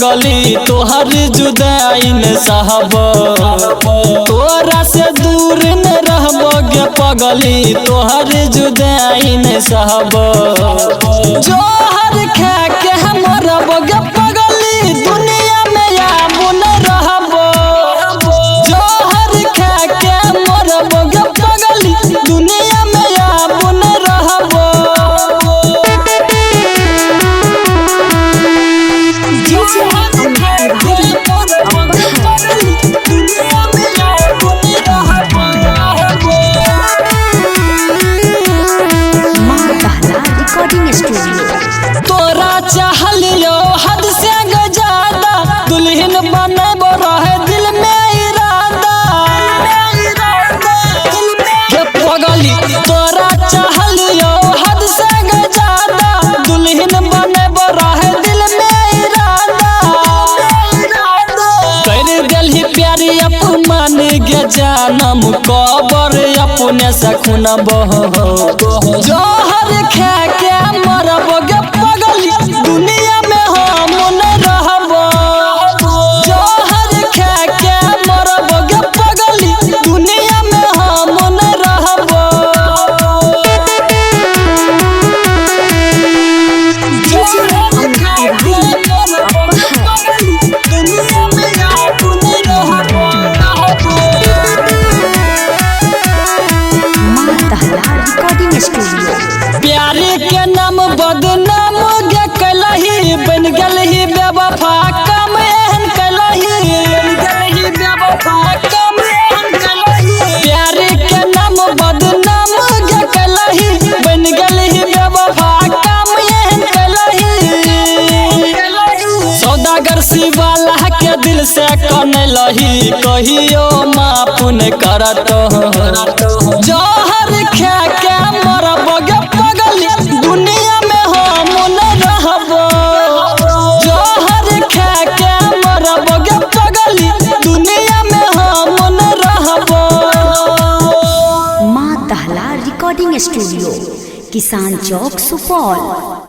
पगली तोहर जुदाई न सहब, तोरा से दूर न रहबो गे पगली तोहर जुदाई न सहब। जोहर खा के मरब गे पगली दुनिया में आबू न रहब। जोहर खा के मरब गे पगली दुनिया में आबू न रहब। तोरा चाहलियो हद से ज्यादा दुल्हन बनब रहे दिल में इरादा गे पगली। तोरा चाहलियो हद से ज्यादा दुल्हन बनब रहे दिल में इरादा। कर दिलही प्यारी अपमान गे जानम कबर अपने से खुनब। जोहर खा के मरब गे पगली दुनिया में हम न रहब। जोहर खा के मरब गे पगली दुनिया में हम न रहब। जोहर खा के मरब गे पगली दुनिया में हम न रहब। प्यारे के नाम बदनाम गे कलही बन गलही बेवफा कम एहन कलही। प्यारे के नाम बदनाम गे कलही बन गलही बेवफा कम एहन कलही। सौदागर शिवाला के दिल से कनलही कहियो माफ न करत। जोहर खा के मरब गे पगली दुनिया में हम न रहब। जोहर खा के मरब गे पगली दुनिया में हम न रहब। माँ दहला रिकॉर्डिंग स्टूडियो, किसान चौक, सुपौल।